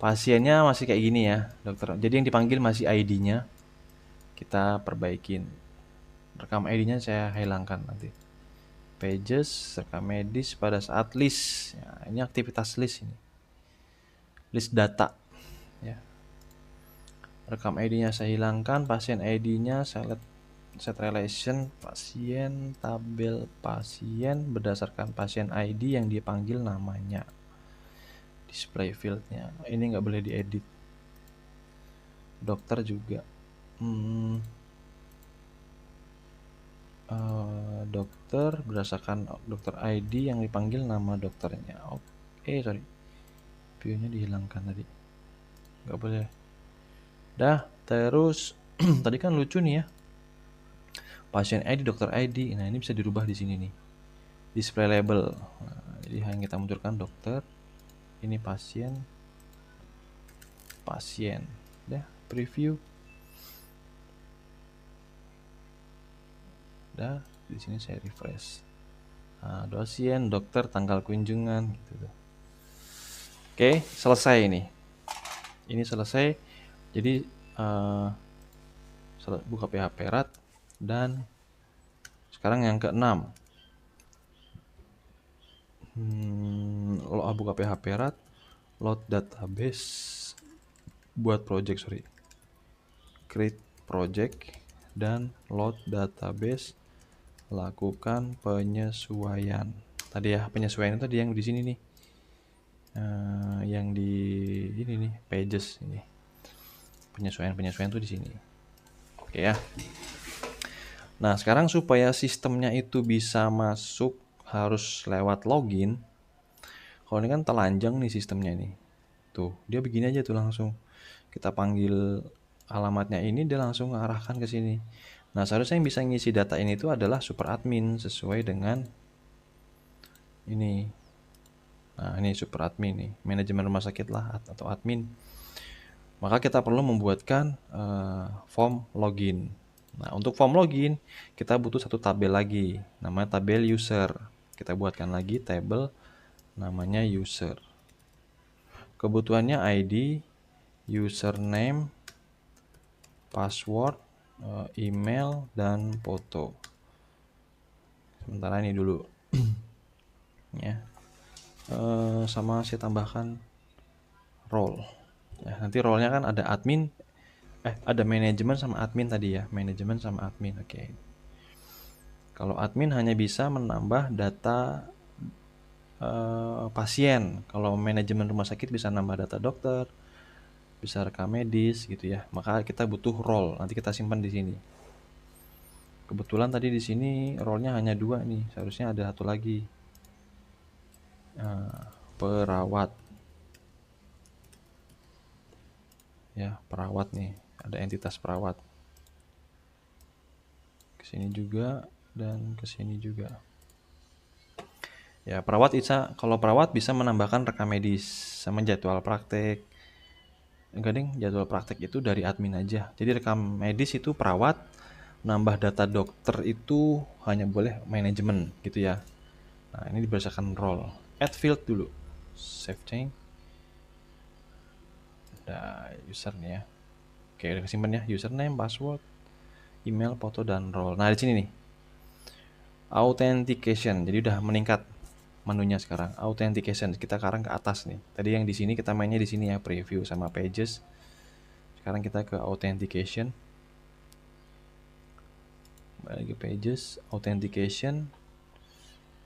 pasiennya masih kayak gini ya, dokter. Jadi yang dipanggil masih ID-nya. Kita perbaikin. Rekam ID-nya saya hilangkan nanti. Pages, rekam medis pada saat list. Ya, ini aktivitas list ini. List data. Ya. Rekam ID-nya saya hilangkan, pasien ID-nya set relation pasien, tabel pasien berdasarkan pasien ID yang dipanggil namanya. Display field-nya. Ini nggak boleh diedit. Dokter juga. Dokter berdasarkan dokter ID yang dipanggil nama dokternya. Sorry, view-nya dihilangkan tadi, nggak boleh. Dah, terus tadi kan lucu nih ya, pasien ID, dokter ID. Nah, ini bisa dirubah di sini nih, display label. Nah, jadi yang kita munculkan dokter, ini pasien. Dah, preview. Dah, di sini saya refresh. Nah, dosien, dokter, tanggal kunjungan gitu. Oke, selesai ini. Ini selesai. Jadi buka PHP RAT, dan sekarang yang ke-6. Buka PHP RAT, load database, buat project, create project, dan load database, lakukan penyesuaian. Tadi ya, penyesuaian itu tadi yang di sini nih. Yang di ini nih, pages ini. Penyesuaian tuh di sini. Oke ya. Nah, sekarang supaya sistemnya itu bisa masuk harus lewat login. Kalau ini kan telanjang nih sistemnya nih. Tuh, dia begini aja tuh langsung. Kita panggil alamatnya ini, dia langsung mengarahkan ke sini. Nah, seharusnya yang bisa ngisi data ini itu adalah super admin sesuai dengan ini. Nah, ini super admin nih, manajemen rumah sakit lah atau admin. Maka kita perlu membuatkan form login. Nah, untuk form login kita butuh satu tabel lagi, namanya tabel user. Kita buatkan lagi tabel namanya user. Kebutuhannya ID, username, password, email, dan foto. Sementara ini dulu. Ya. Sama saya tambahkan role. Ya, nanti role-nya kan ada admin, ada manajemen sama admin tadi ya, manajemen sama admin. Oke. Kalau admin hanya bisa menambah data pasien. Kalau manajemen rumah sakit bisa nambah data dokter, bisa rekam medis gitu ya. Maka kita butuh role. Nanti kita simpan di sini. Kebetulan tadi di sini role-nya hanya 2 nih. Seharusnya ada satu lagi. Perawat. Ya, perawat nih. Ada entitas perawat. Kesini juga dan kesini juga. Ya, kalau perawat bisa menambahkan rekam medis sama jadwal praktek. Enggak ding, jadwal praktek itu dari admin aja. Jadi rekam medis itu perawat, nambah data dokter itu hanya boleh manajemen gitu ya. Nah, ini berdasarkan role. Add field dulu. Save change. Ada user nih ya. Oke, udah kesimpan ya. Username, password, email, foto, dan role. Nah, di sini nih. Authentication. Jadi udah meningkat menunya sekarang. Authentication. Kita sekarang ke atas nih. Tadi yang di sini kita mainnya di sini ya, preview sama pages. Sekarang kita ke authentication. Balik ke pages, authentication.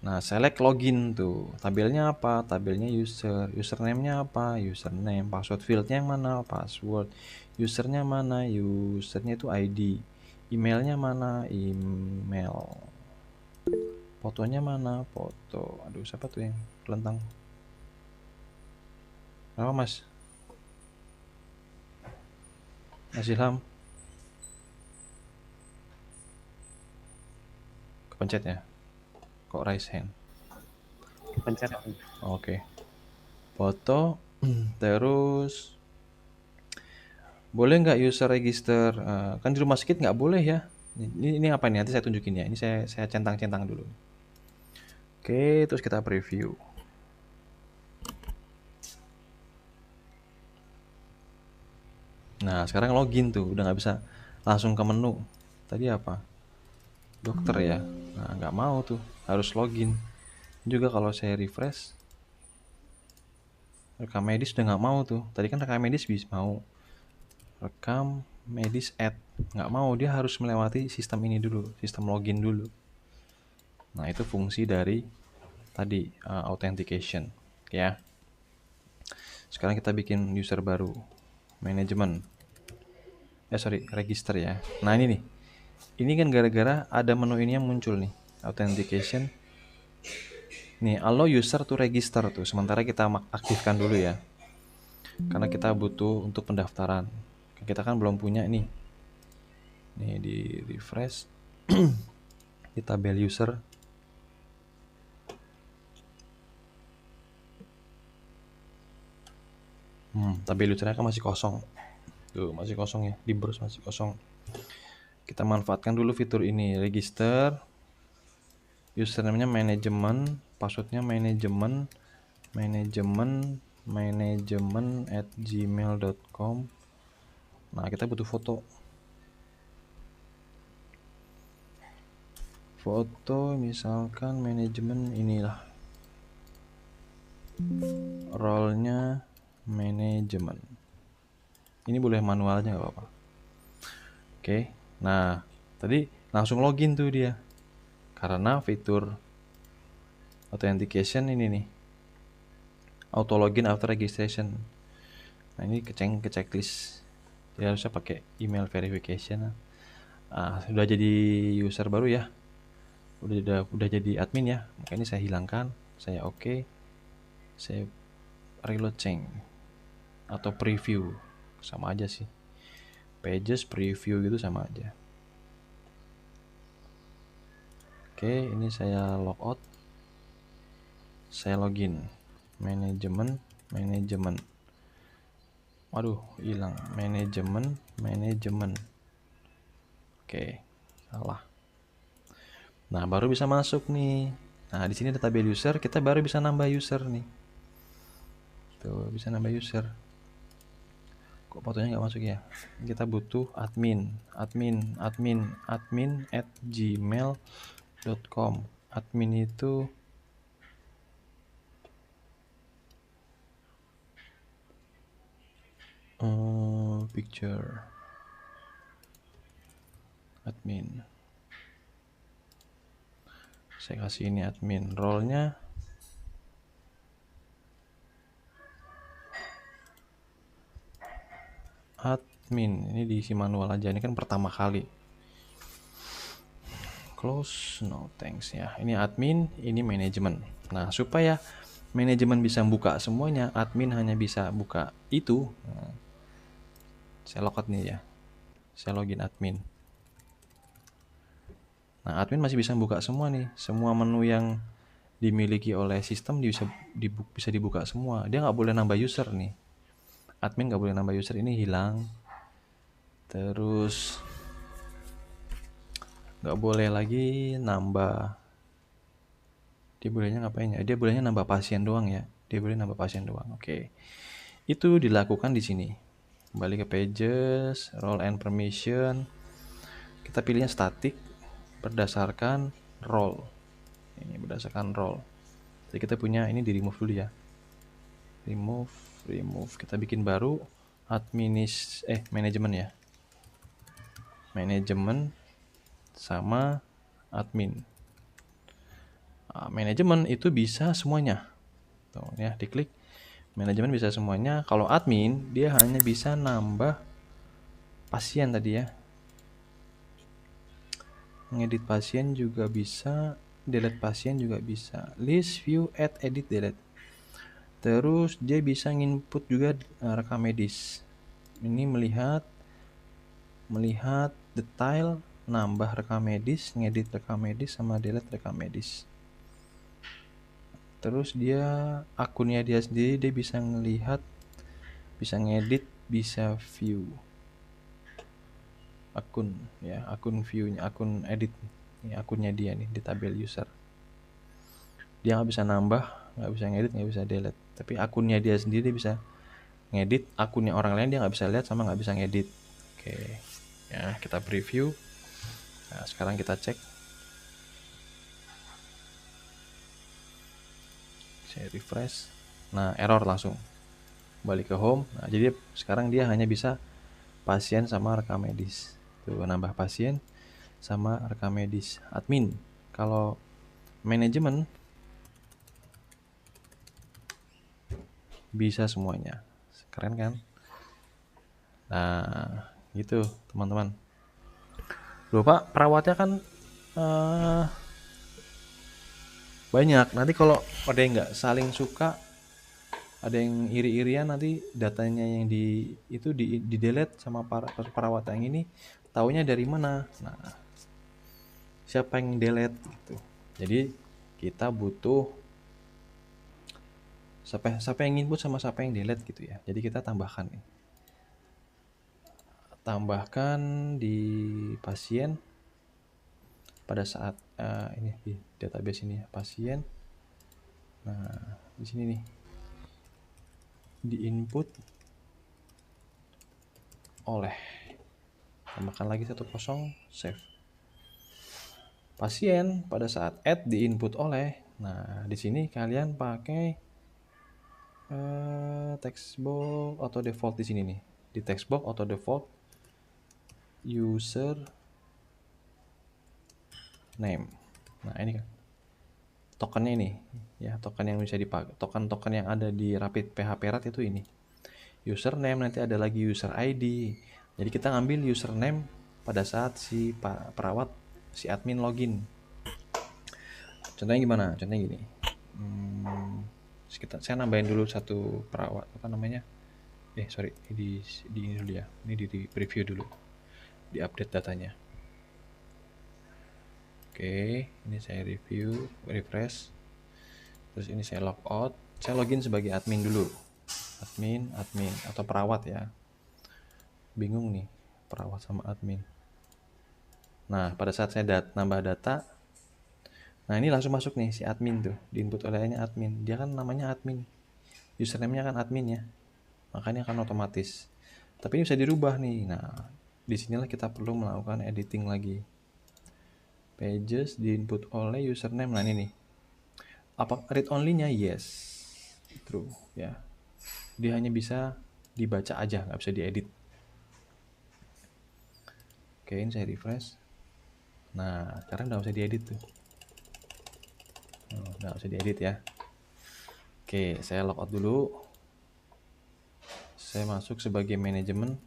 Nah, select login tuh. Tabelnya apa? Tabelnya user. Username-nya apa? Username. Password fieldnya yang mana? Password. Usernya mana? Usernya itu ID. Emailnya mana? Email. Fotonya mana? Foto. Aduh, siapa tuh yang kelentang? Apa mas? Mas Ilham? Kepencet ya? Kok raise hand? Pencet. Oke. Foto. Terus boleh nggak user register? Kan di rumah sakit nggak boleh ya. Ini apa nih? Nanti saya tunjukin ya. Ini saya centang-centang dulu. Oke, terus kita preview. Nah, sekarang login tuh. Udah nggak bisa langsung ke menu. Tadi apa? Dokter ya. Nah, nggak mau tuh. Harus login. Juga kalau saya refresh. Rekam medis udah nggak mau tuh. Tadi kan rekam medis bisa mau. Rekam medis add. Nggak mau. Dia harus melewati sistem ini dulu. Sistem login dulu. Nah, itu fungsi dari tadi authentication ya. Sekarang kita bikin user baru, manajemen. Register ya. Nah, ini nih. Ini kan gara-gara ada menu ini yang muncul nih, authentication. Nih, allow user to register tuh. Sementara kita aktifkan dulu ya. Karena kita butuh untuk pendaftaran. Kita kan belum punya nih. Nih di refresh di tabel user. Tabel usernya kan masih kosong. Tuh, masih kosong ya. Di browse masih kosong. Kita manfaatkan dulu fitur ini, register. Username-nya manajemen, passwordnya manajemen @gmail.com. Nah, kita butuh foto misalkan manajemen inilah, role-nya manajemen. Ini boleh manualnya nggak apa-apa. Oke, nah tadi langsung login tuh dia karena fitur authentication ini nih, auto login after registration. Nah, ini ke checklist. Dia harusnya pakai email verification. Sudah jadi user baru ya. Udah jadi admin ya. Makanya saya hilangkan, saya oke. Saya reload change atau preview. Sama aja sih. Pages preview gitu sama aja. Oke, ini saya logout. Saya login. Manajemen. Waduh, hilang. Manajemen. Oke, salah. Nah, baru bisa masuk nih. Nah, di sini ada tabel user, kita baru bisa nambah user nih. Tuh, bisa nambah user. Kok fotonya nggak masuk ya? Kita butuh admin @gmail.com. Admin itu Picture admin, saya kasih ini admin, role-nya admin. Ini diisi manual aja, ini kan pertama kali. Close, no thanks ya. Ini admin, ini manajemen. Nah, supaya manajemen bisa buka semuanya, admin hanya bisa buka itu. Nah, saya logout nih ya, saya login admin. Nah, admin masih bisa buka semua nih, semua menu yang dimiliki oleh sistem bisa dibuka semua. Dia nggak boleh nambah user nih. Admin nggak boleh nambah user, ini hilang. Terus nggak boleh lagi nambah. Dia bolehnya ngapain ya? Dia bolehnya nambah pasien doang ya. Dia boleh nambah pasien doang. Oke. Itu dilakukan di sini. Kembali ke pages, role and permission. Kita pilihnya static berdasarkan role. Ini berdasarkan role. Jadi kita punya ini di remove dulu ya. Remove. Kita bikin baru manajemen ya. Manajemen sama admin. Nah, manajemen itu bisa semuanya. Tuh ya, diklik. Manajemen bisa semuanya. Kalau admin dia hanya bisa nambah pasien tadi ya. Ngedit pasien juga bisa, delete pasien juga bisa. List, view, add, edit, delete. Terus dia bisa nginput juga rekam medis. Ini melihat detail, nambah rekam medis, ngedit rekam medis sama delete rekam medis. Terus dia akunnya dia sendiri dia bisa ngelihat, bisa ngedit, bisa view akun ya, akun viewnya, akun edit ini akunnya dia nih di tabel user. Dia nggak bisa nambah, nggak bisa ngedit, nggak bisa delete. Tapi akunnya dia sendiri dia bisa ngedit, akunnya orang lain dia nggak bisa lihat sama nggak bisa ngedit. Oke, ya kita preview. Nah, sekarang kita cek. Saya refresh. Nah, error langsung. Balik ke home. Nah, jadi sekarang dia hanya bisa pasien sama rekam medis. Tuh, nambah pasien sama rekam medis. Admin. Kalau manajemen bisa semuanya. Keren kan? Nah, gitu teman-teman. Lupa perawatnya kan banyak. Nanti kalau ada yang nggak saling suka, ada yang iri-irian, nanti datanya yang di delete sama perawat yang ini, taunya dari mana? Nah, siapa yang delete gitu. Jadi kita butuh siapa yang input sama siapa yang delete gitu ya. Jadi kita tambahkan nih. Tambahkan di pasien pada saat ini di database ini ya, pasien. Nah, di sini nih. Di input oleh. Tambahkan lagi 10, save. Pasien pada saat add di input oleh. Nah, di sini kalian pakai text box auto default di sini nih. Di text box auto default user name. Nah, ini kan tokennya ini ya, token yang bisa dipakai, token yang ada di Rapid PHP Rat itu ini. Username, nanti ada lagi user ID. Jadi kita ngambil username pada saat si perawat, si admin login. Contohnya gimana? Contohnya gini. Saya nambahin dulu satu perawat, apa namanya? Sorry, di ini dulu ya. Ini di preview dulu. Di update datanya. Oke, ini saya review, refresh. Terus ini saya logout. Saya login sebagai admin dulu. Admin atau perawat ya. Bingung nih, perawat sama admin. Nah, pada saat saya nambah data, nah ini langsung masuk nih si admin tuh, di input olehnya admin. Dia kan namanya admin, username-nya kan admin ya, makanya akan otomatis. Tapi ini bisa dirubah nih. Nah, disinilah kita perlu melakukan editing lagi. Pages di input oleh username. Nah ini nih, apa read only-nya? Yes, true ya. Dia hanya bisa dibaca aja, nggak bisa diedit. Oke, ini saya refresh. Nah, sekarang udah bisa diedit tuh. Udah bisa diedit ya. Oke, saya logout dulu. Saya masuk sebagai manajemen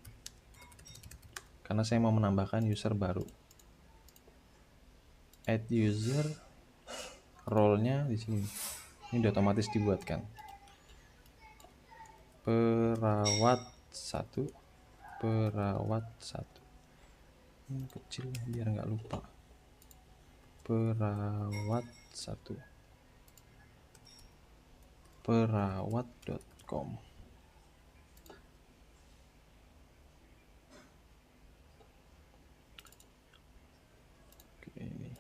karena saya mau menambahkan user baru. Add user, role-nya di sini. Ini udah otomatis dibuatkan. Perawat 1, perawat 1. Ini kecil biar nggak lupa. Perawat 1. Perawat.com. Oke, ini.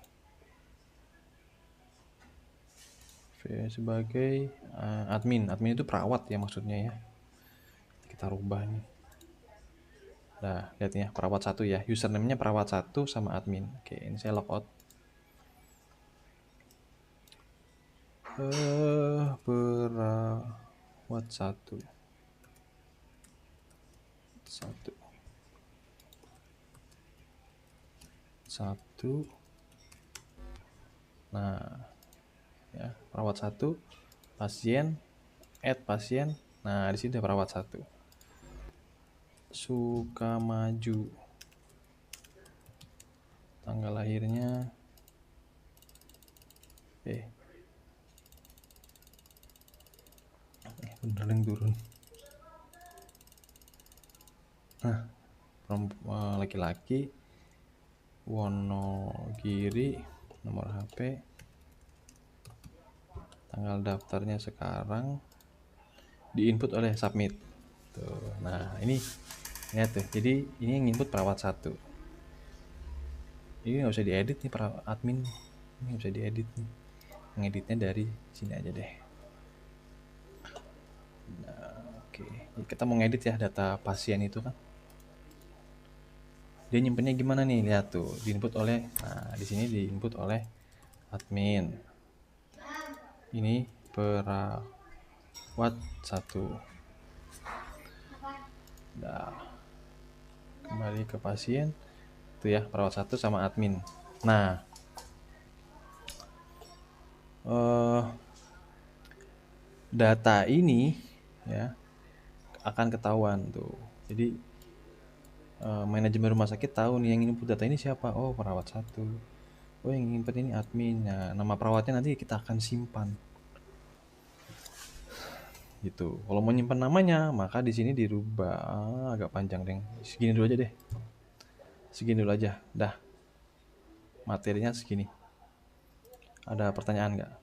Sebagai admin. Admin itu perawat ya maksudnya ya. Kita rubah nih. Nah, lihat ya, perawat 1 ya. Username-nya perawat 1 sama admin. Oke, ini saya logout. Perawat 1. 1. Nah, ya, perawat 1, pasien, add pasien. Nah, di sini ada perawat 1. Sukamaju. Tanggal lahirnya bener yang turun. Nah, laki-laki, Wonogiri, nomor HP, tanggal daftarnya sekarang, diinput oleh submit. Tuh. Nah, ini lihat tuh. Jadi ini yang input perawat 1. Ini nggak usah diedit nih perawat admin. Ini nggak usah diedit nih. Ngeditnya dari sini aja deh. Nah, oke. Jadi kita mau ngedit ya data pasien itu kan. Dia nyimpennya gimana nih? Lihat tuh, diinput oleh, nah di sini diinput oleh admin. Ini perawat 1. Nah, kembali ke pasien. Itu ya, perawat 1 sama admin. Nah, data ini ya akan ketahuan tuh. Jadi manajemen rumah sakit tahu nih yang input data ini siapa. Oh, perawat 1. Oh, yang input ini admin. Nah, nama perawatnya nanti kita akan simpan. Gitu. Kalau mau nyimpan namanya, maka di sini dirubah. Agak panjang, deng. Segini dulu aja deh. Segini dulu aja. Dah. Materinya segini. Ada pertanyaan nggak?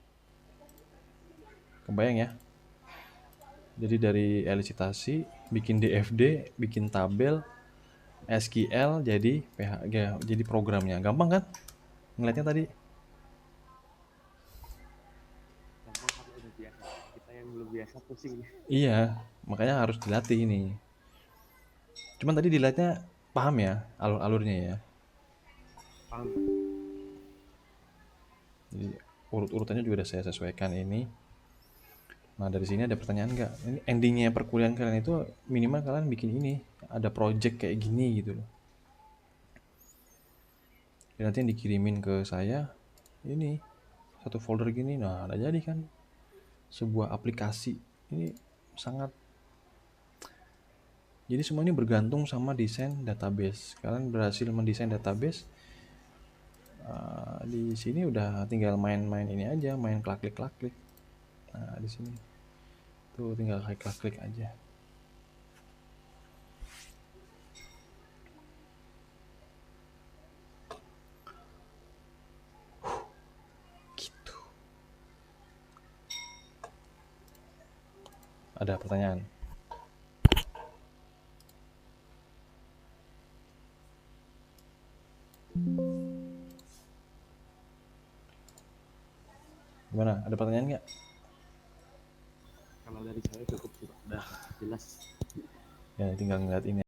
Kebayang ya? Jadi dari elisitasi, bikin DFD, bikin tabel, SQL jadi jadi programnya. Gampang kan? Ngeliatnya tadi. Gampang karena udah biasa. Kita yang belum biasa pusing. Iya, makanya harus dilatih ini. Cuman tadi dilihatnya paham ya alur-alurnya ya. Paham? Jadi urut-urutannya juga udah saya sesuaikan ini. Nah, dari sini ada pertanyaan nggak? Ini endingnya perkuliahan kalian itu minimal kalian bikin ini, ada project kayak gini gitu loh. Dan nanti yang dikirimin ke saya ini satu folder gini. Nah, ada jadi kan sebuah aplikasi. Ini sangat, jadi semua ini bergantung sama desain database. Kalian berhasil mendesain database, di sini udah tinggal main-main ini aja, main klik-klik. Nah, di sini tuh tinggal klik-klik aja. Gitu. Ada pertanyaan? Gimana? Ada pertanyaan nggak? Kalau dari saya cukup sih, Pak. Udah jelas. Ya, tinggal ngeliat ini.